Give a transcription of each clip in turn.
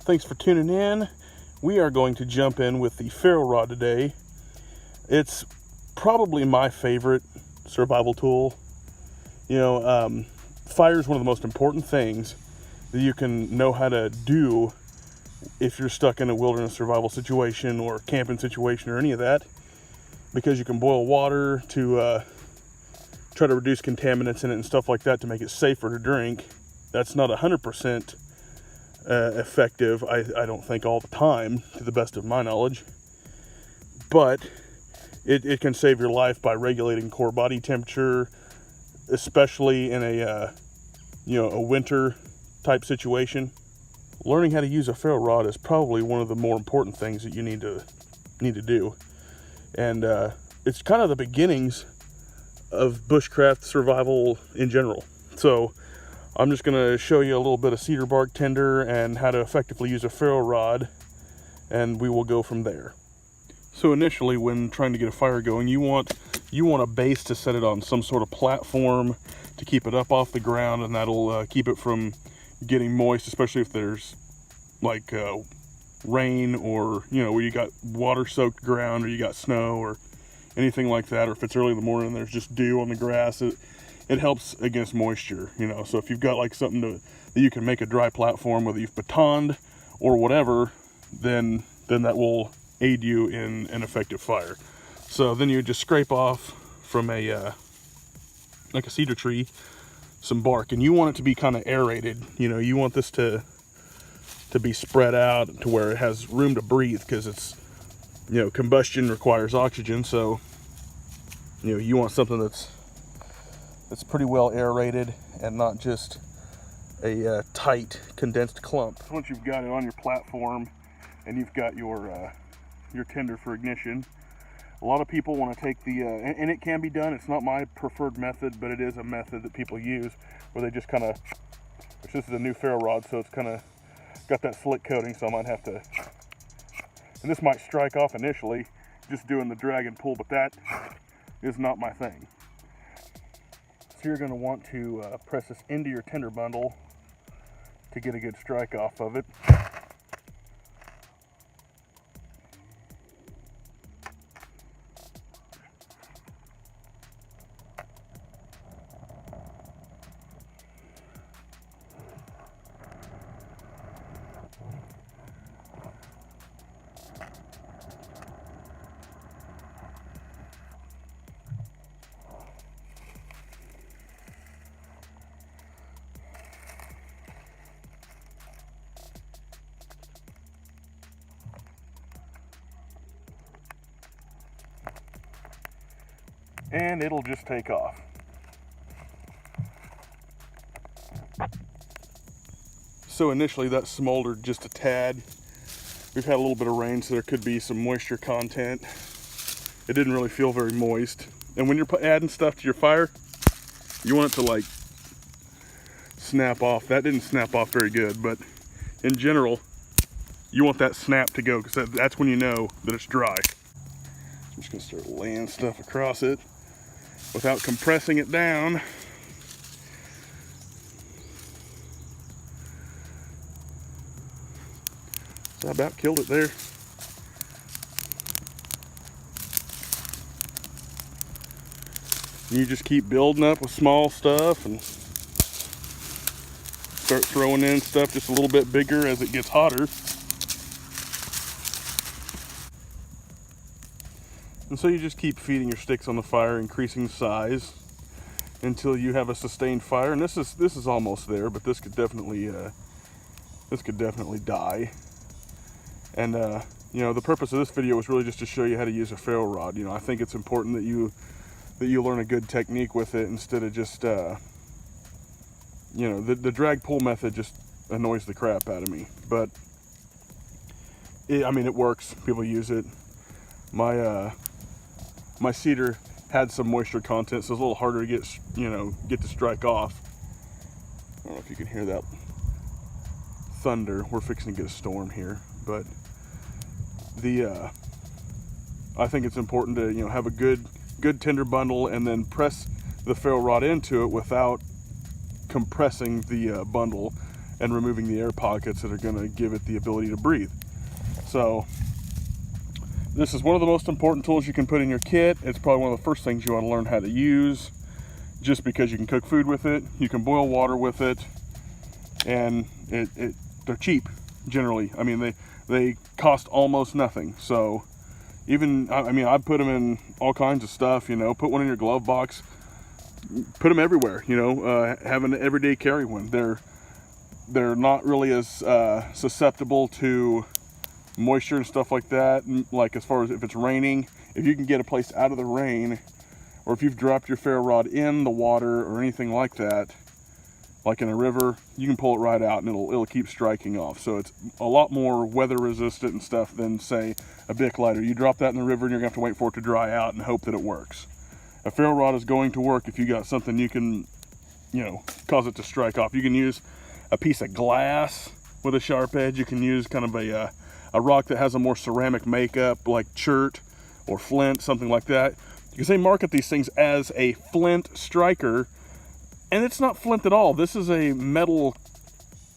Thanks for tuning in. We are going to jump in with the Ferro Rod today. It's probably my favorite survival tool. Fire is one of the most important things that you can know how to do if you're stuck in a wilderness survival situation or camping situation or any of that, because you can boil water to try to reduce contaminants in it and stuff like that to make it safer to drink. That's not 100% effective, I don't think, all the time, to the best of my knowledge, but it can save your life by regulating core body temperature, especially in a winter type situation. Learning how to use a ferro rod is probably one of the more important things that you need to do, and it's kind of the beginnings of bushcraft survival in general. So I'm just going to show you a little bit of cedar bark tinder and how to effectively use a ferro rod, and we will go from there. So initially, when trying to get a fire going, you want a base to set it on, some sort of platform to keep it up off the ground, and that'll keep it from getting moist, especially if there's like rain, or where you got water soaked ground, or you got snow or anything like that, or if it's early in the morning and there's just dew on the grass. It helps against moisture, so if you've got like something that you can make a dry platform, whether you've batoned or whatever, then that will aid you in an effective fire. So then you just scrape off from like a cedar tree some bark, and you want it to be kind of aerated. You want this to be spread out to where it has room to breathe, because it's combustion requires oxygen. So you want something that's pretty well aerated and not just a tight condensed clump. Once you've got it on your platform and you've got your tinder for ignition, a lot of people want to take the and it can be done. It's not my preferred method, but it is a method that people use, where they just kind of, which this is a new ferro rod, so it's kind of got that slick coating, so I might have to, and this might strike off initially just doing the drag and pull, but that is not my thing. So you're going to want to press this into your tinder bundle to get a good strike off of it. And it'll just take off. So initially that smoldered just a tad. We've had a little bit of rain, so there could be some moisture content. It didn't really feel very moist. And when you're adding stuff to your fire, you want it to like snap off. That didn't snap off very good, but in general, you want that snap to go, because that's when you know that it's dry. I'm just gonna start laying stuff across it without compressing it down. So I about killed it there. You just keep building up with small stuff and start throwing in stuff just a little bit bigger as it gets hotter. And so you just keep feeding your sticks on the fire, increasing the size until you have a sustained fire. And this is almost there, but this could definitely die. And the purpose of this video was really just to show you how to use a ferro rod. I think it's important that you learn a good technique with it, instead of just the drag pull method just annoys the crap out of me. But it works. People use it. My cedar had some moisture content, so it's a little harder to get to strike off. I don't know if you can hear that thunder. We're fixing to get a storm here, but I think it's important to have a good tinder bundle, and then press the ferro rod into it without compressing the bundle, and removing the air pockets that are going to give it the ability to breathe. So this is one of the most important tools you can put in your kit. It's probably one of the first things you want to learn how to use, just because you can cook food with it, you can boil water with it, and they're cheap generally. I mean, they cost almost nothing. So even, I mean, I put them in all kinds of stuff, you know, put one in your glove box, put them everywhere, you know, have an everyday carry one. They're not really as susceptible to moisture and stuff like that. Like as far as if it's raining, if you can get a place out of the rain, or if you've dropped your ferro rod in the water or anything like that, like in a river, you can pull it right out and it'll keep striking off. So it's a lot more weather resistant and stuff than, say, a Bic lighter. You drop that in the river and you're gonna have to wait for it to dry out and hope that it works. A ferro rod is going to work if you got something you can, you know, cause it to strike off. You can use a piece of glass with a sharp edge. You can use kind of a rock that has a more ceramic makeup, like chert or flint, something like that. Because they market these things as a flint striker, and it's not flint at all. This is a metal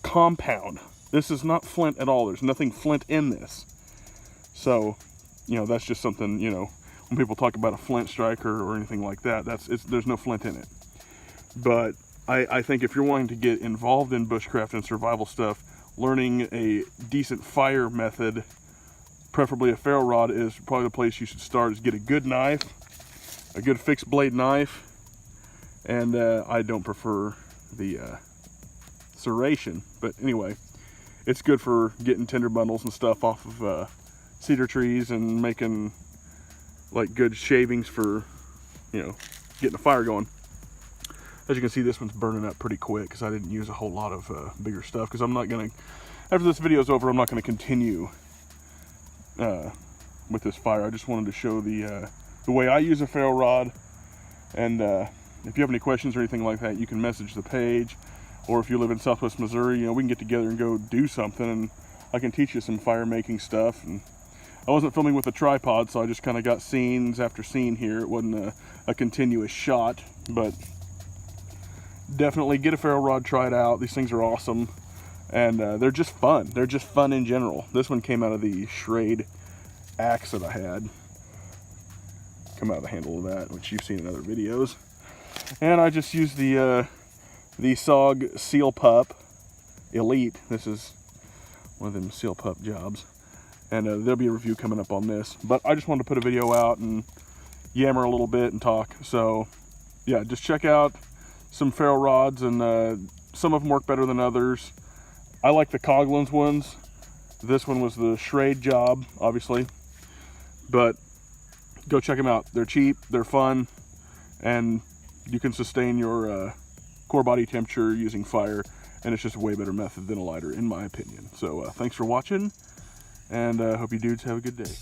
compound. This is not flint at all. There's nothing flint in this. So, you know, that's just something, you know, when people talk about a flint striker or anything like that, there's no flint in it. But I think if you're wanting to get involved in bushcraft and survival stuff, learning a decent fire method, preferably a ferro rod, is probably the place you should start. Is get a good knife, a good fixed blade knife, and I don't prefer the serration, but anyway, it's good for getting tinder bundles and stuff off of cedar trees and making like good shavings for, you know, getting a fire going. As you can see, this one's burning up pretty quick because I didn't use a whole lot of bigger stuff, because I'm not gonna, after this video is over, I'm not gonna continue with this fire. I just wanted to show the way I use a ferro rod, and if you have any questions or anything like that, you can message the page, or if you live in Southwest Missouri, you know, we can get together and go do something, and I can teach you some fire making stuff. And I wasn't filming with a tripod, so I just kind of got scenes after scene here. It wasn't a continuous shot, but definitely get a ferro rod, try it out. These things are awesome, and they're just fun. They're just fun in general. This one came out of the Schrade axe that I had. Come out of the handle of that, which you've seen in other videos. And I just used the SOG Seal Pup Elite. This is one of them Seal Pup jobs, and there'll be a review coming up on this. But I just wanted to put a video out and yammer a little bit and talk. So yeah, just check out some ferro rods, and some of them work better than others. I like the Coghlan's ones. This one was the Schrade job, obviously, but go check them out. They're cheap, they're fun, and you can sustain your core body temperature using fire, and it's just a way better method than a lighter, in my opinion. So thanks for watching, and hope you dudes have a good day.